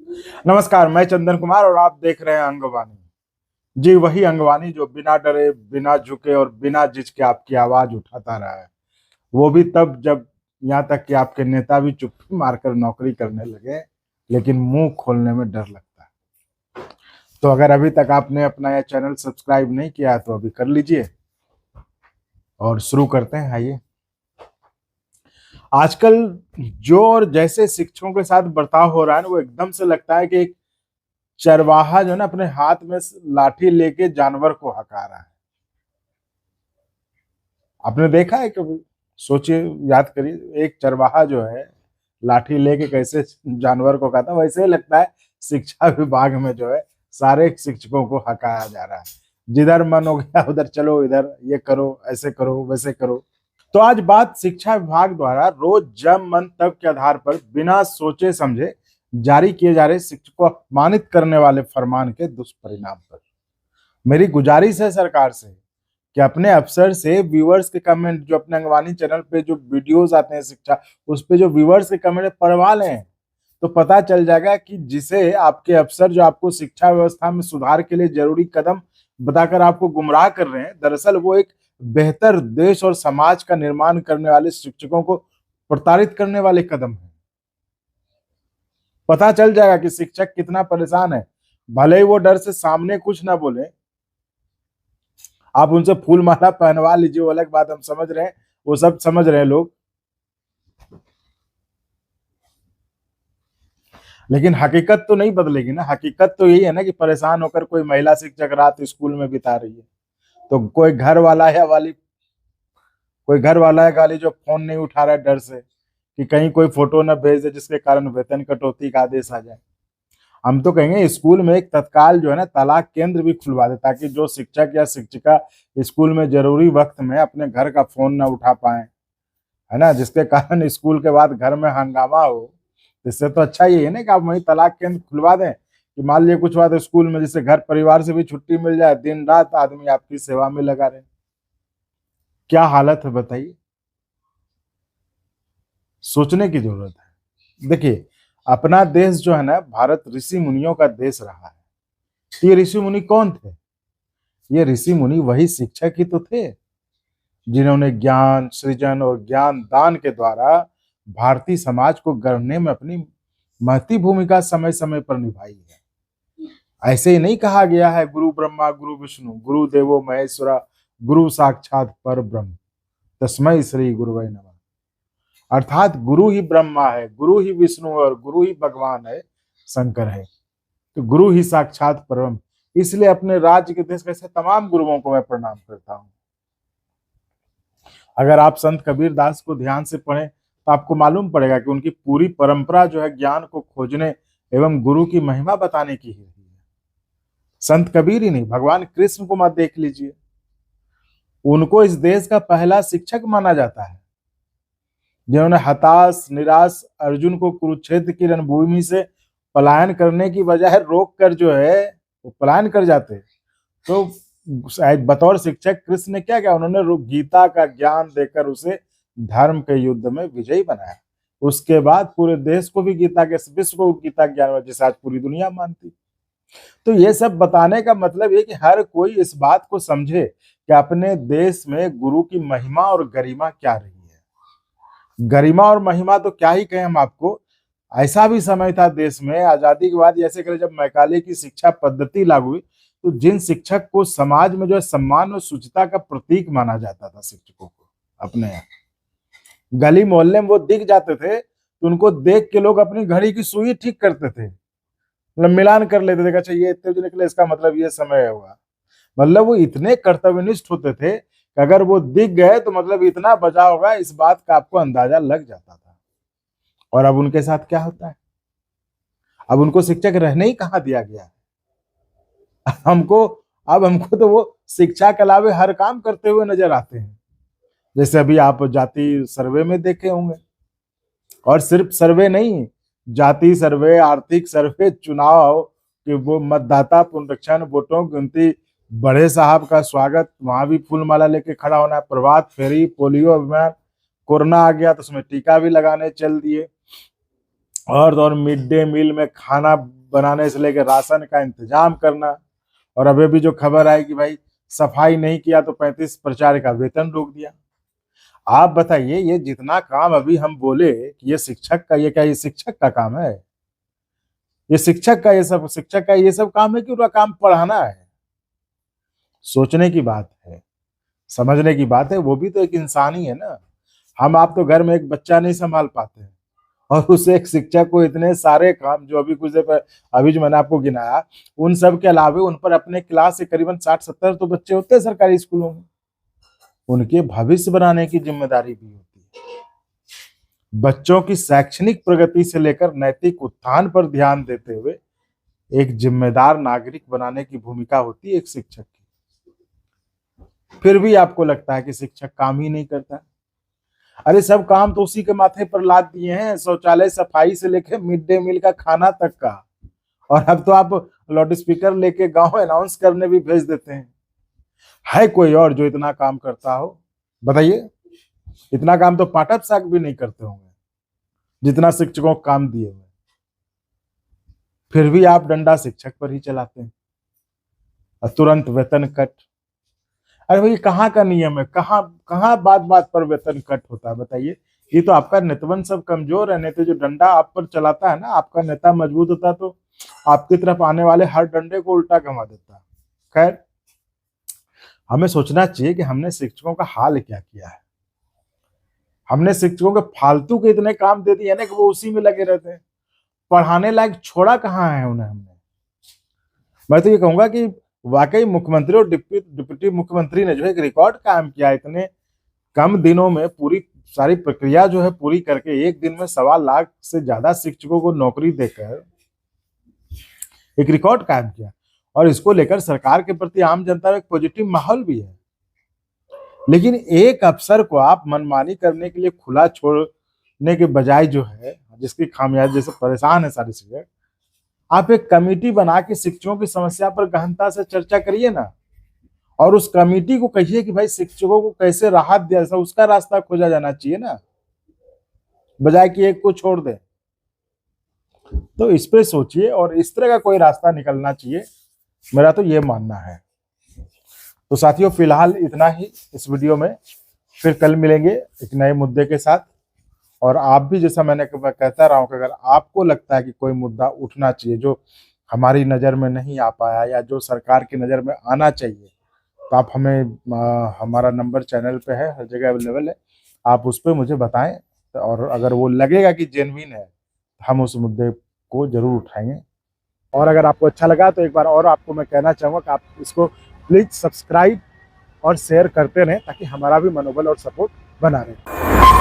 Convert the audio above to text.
नमस्कार, मैं चंदन कुमार और आप देख रहे हैं अंगवानी। जी, वही अंगवानी जो बिना डरे, बिना झुके और बिना झिझके आपकी आवाज उठाता रहा है। वो भी तब जब यहाँ तक कि आपके नेता भी चुप्पी मारकर नौकरी करने लगे, लेकिन मुंह खोलने में डर लगता है। तो अगर अभी तक आपने अपना यह चैनल सब्सक्राइब नहीं किया है तो अभी कर लीजिए और शुरू करते हैं। आइए, आजकल जो और जैसे शिक्षकों के साथ बर्ताव हो रहा है ना, वो एकदम से लगता है कि एक चरवाहा जो है ना अपने हाथ में लाठी लेके जानवर को हका रहा है। आपने देखा है कभी? सोचिए, याद करिए, एक चरवाहा जो है लाठी लेके कैसे जानवर को खाता है, वैसे ही लगता है शिक्षा विभाग में जो है सारे शिक्षकों को हकाया जा रहा है। जिधर मन हो गया उधर चलो, इधर ये करो, ऐसे करो, वैसे करो। तो आज बात शिक्षा विभाग द्वारा रोज जब मन तब के आधार पर बिना सोचे समझे जारी किए जा रहे शिक्षकों को अपमानित करने वाले फरमान के दुष्परिणाम पर। मेरी गुजारिश है सरकार से कि अपने अफसर से व्यूअर्स के कमेंट, जो अपने अंगवानी चैनल पे जो वीडियोस आते हैं शिक्षा, उस पे जो व्यूअर्स के कमेंट पढ़वा लें तो पता चल जाएगा कि जिसे आपके अफसर जो आपको शिक्षा व्यवस्था में सुधार के लिए जरूरी कदम बताकर आपको गुमराह कर रहे हैं, दरअसल वो एक बेहतर देश और समाज का निर्माण करने वाले शिक्षकों को प्रताड़ित करने वाले कदम है। पता चल जाएगा कि शिक्षक कितना परेशान है। भले ही वो डर से सामने कुछ ना बोले, आप उनसे फूल माला पहनवा लीजिए, वो अलग बात, हम समझ रहे हैं, वो सब समझ रहे हैं लोग, लेकिन हकीकत तो नहीं बदलेगी ना। हकीकत तो यही है ना कि परेशान होकर कोई महिला शिक्षक रात स्कूल में बिता रही है, तो कोई घर वाला है गाली जो फोन नहीं उठा रहा है डर से कि कहीं कोई फोटो न भेज दे जिसके कारण वेतन कटौती का आदेश आ जाए। हम तो कहेंगे स्कूल में एक तत्काल जो है ना तलाक केंद्र भी खुलवा दे, ताकि जो शिक्षक या शिक्षिका स्कूल में जरूरी वक्त में अपने घर का फोन ना उठा पाए, है ना, जिसके कारण स्कूल के बाद घर में हंगामा हो। इससे तो अच्छा ये है ना कि आप वहीं तलाक केंद्र खुलवा दें कि मान लीजिए कुछ बात स्कूल में, जिससे घर परिवार से भी छुट्टी मिल जाए, दिन रात आदमी आपकी सेवा में लगा रहे। क्या हालत है बताइए, सोचने की जरूरत है। देखिए, अपना देश जो है ना, भारत ऋषि मुनियों का देश रहा है। तो ये ऋषि मुनि कौन थे? ये ऋषि मुनि वही शिक्षक ही तो थे जिन्होंने ज्ञान सृजन और ज्ञान दान के द्वारा भारतीय समाज को गढ़ने में अपनी महती भूमिका समय समय पर निभाई है। ऐसे ही नहीं कहा गया है गुरु ब्रह्मा गुरु विष्णु गुरु देवो महेश्वरा गुरु साक्षात पर ब्रह्म तस्मै श्री गुरुवे नमः। अर्थात गुरु ही ब्रह्मा है, गुरु ही विष्णु है और गुरु ही भगवान है, शंकर है। तो गुरु ही साक्षात परम। इसलिए अपने राज्य के देश के ऐसे तमाम गुरुओं को मैं प्रणाम करता हूँ। अगर आप संत कबीर दास को ध्यान से पढ़ें तो आपको मालूम पड़ेगा कि उनकी पूरी परंपरा जो है ज्ञान को खोजने एवं गुरु की महिमा बताने की ही है। संत कबीर ही नहीं, भगवान कृष्ण को मत देख लीजिए, उनको इस देश का पहला शिक्षक माना जाता है, जिन्होंने हताश निराश अर्जुन को कुरुक्षेत्र की रणभूमि से पलायन करने की बजाय रोक कर जो है वो पलायन कर जाते। तो बतौर शिक्षक कृष्ण ने क्या किया? उन्होंने गीता का ज्ञान देकर उसे धर्म के युद्ध में विजयी बनाया। उसके बाद पूरे देश को भी गीता के, विश्व को गीता ज्ञान, जिसे आज पूरी दुनिया मानती। तो ये सब बताने का मतलब ये कि हर कोई इस बात को समझे कि अपने देश में गुरु की महिमा और गरिमा क्या रही है। गरिमा और महिमा तो क्या ही कहें हम आपको। ऐसा भी समय था देश में आजादी के बाद, ऐसे करे जब मैकाले की शिक्षा पद्धति लागू हुई, तो जिन शिक्षक को समाज में जो है सम्मान और शुचिता का प्रतीक माना जाता था, शिक्षकों को अपने यहाँ गली मोहल्ले में वो दिख जाते थे तो उनको देख के लोग अपनी घड़ी की सुई ठीक करते थे, मतलब मिलान कर लेते थे, अच्छा ये इतने बजे निकले इसका मतलब ये समय होगा। मतलब वो इतने कर्तव्यनिष्ठ होते थे कि अगर वो दिख गए तो मतलब इतना बचा होगा, इस बात का आपको अंदाजा लग जाता था। और अब उनके साथ क्या होता है? अब उनको शिक्षक रहने ही कहाँ दिया गया है। हमको अब हमको तो वो शिक्षा के अलावे हर काम करते हुए नजर आते हैं। जैसे अभी आप जाति सर्वे में देखे होंगे, और सिर्फ सर्वे नहीं, जाति सर्वे, आर्थिक सर्वे, चुनाव कि वो मतदाता पुनरीक्षण, वोटों की गिनती, बड़े साहब का स्वागत, वहां भी फूल माला लेके खड़ा होना है, प्रभात फेरी, पोलियो अभियान, कोरोना आ गया तो उसमें टीका भी लगाने चल दिए, और मिड डे मील में खाना बनाने से लेकर राशन का इंतजाम करना, और अभी भी जो खबर आई कि भाई सफाई नहीं किया तो 35 प्राचार्य का वेतन रोक दिया। आप बताइए, ये जितना काम अभी हम बोले कि ये शिक्षक का, ये क्या ये शिक्षक का काम है? ये शिक्षक का ये सब काम है कि उनका काम पढ़ाना है? सोचने की बात है, समझने की बात है। वो भी तो एक इंसान ही है ना। हम आप तो घर में एक बच्चा नहीं संभाल पाते हैं, और उस एक शिक्षक को इतने सारे काम, जो अभी कुछ देर पर अभी जो मैंने आपको गिनाया, उन सब के अलावे उन पर अपने क्लास से करीबन 60-70 तो बच्चे होते हैं सरकारी स्कूलों में। उनके भविष्य बनाने की जिम्मेदारी भी होती है। बच्चों की शैक्षणिक प्रगति से लेकर नैतिक उत्थान पर ध्यान देते हुए एक जिम्मेदार नागरिक बनाने की भूमिका होती है एक शिक्षक की। फिर भी आपको लगता है कि शिक्षक काम ही नहीं करता। अरे सब काम तो उसी के माथे पर लाद दिए हैं, शौचालय सफाई से लेकर मिड डे मील का खाना तक का। और अब तो आप लाउड स्पीकर लेके गांव अनाउंस करने भी भेज देते हैं। है कोई और जो इतना काम करता हो? बताइए। इतना काम तो पाठक साहब भी नहीं करते होंगे जितना शिक्षकों को काम दिए हुए। फिर भी आप डंडा शिक्षक पर ही चलाते हैं और तुरंत वेतन कट। अरे भाई, कहाँ का नियम है? कहाँ कहाँ बात बात पर वेतन कट होता है? बताइए। ये तो आपका नेतवन सब कमजोर है। नहीं तो जो डंडा आप पर चलाता है ना, आपका नेता मजबूत होता तो आपकी तरफ आने वाले हर डंडे को उल्टा घुमा देता। खैर, हमें सोचना चाहिए कि हमने शिक्षकों का हाल क्या किया है। हमने शिक्षकों के फालतू के इतने काम दे दिए ना कि वो उसी में लगे रहते हैं। पढ़ाने लायक छोड़ा कहाँ है उन्हें हमने? मैं तो ये कहूंगा कि वाकई मुख्यमंत्री और डिप्टी मुख्यमंत्री ने जो है एक रिकॉर्ड कायम किया। इतने कम दिनों में पूरी सारी प्रक्रिया जो है पूरी करके एक दिन में 1.25 लाख से ज्यादा शिक्षकों को नौकरी देकर एक रिकॉर्ड कायम किया। और इसको लेकर सरकार के प्रति आम जनता में एक पॉजिटिव माहौल भी है। लेकिन एक अफसर को आप मनमानी करने के लिए खुला छोड़ने के बजाय जो है, जिसकी खामियाजी जैसे परेशान है सारे शिक्षक, आप एक कमेटी बना के शिक्षकों की समस्या पर गहनता से चर्चा करिए ना। और उस कमेटी को कहिए कि भाई शिक्षकों को कैसे राहत दिया जाए, उसका रास्ता खोजा जाना चाहिए ना, बजाय कि एक को छोड़ दे। तो इस पे सोचिए और इस तरह का कोई रास्ता निकलना चाहिए, मेरा तो ये मानना है। तो साथियों, फिलहाल इतना ही इस वीडियो में। फिर कल मिलेंगे एक नए मुद्दे के साथ। और आप भी, जैसा मैंने कहता रहा हूं कि अगर आपको लगता है कि कोई मुद्दा उठना चाहिए जो हमारी नज़र में नहीं आ पाया या जो सरकार की नज़र में आना चाहिए, तो आप हमें हमारा नंबर चैनल पे है, हर जगह अवेलेबल है, आप उस पर मुझे बताएं। और अगर वो लगेगा कि जेन्युइन है, हम उस मुद्दे को जरूर उठाएंगे। और अगर आपको अच्छा लगा तो एक बार और आपको मैं कहना चाहूँगा कि आप इसको प्लीज़ सब्सक्राइब और शेयर करते रहें, ताकि हमारा भी मनोबल और सपोर्ट बना रहे।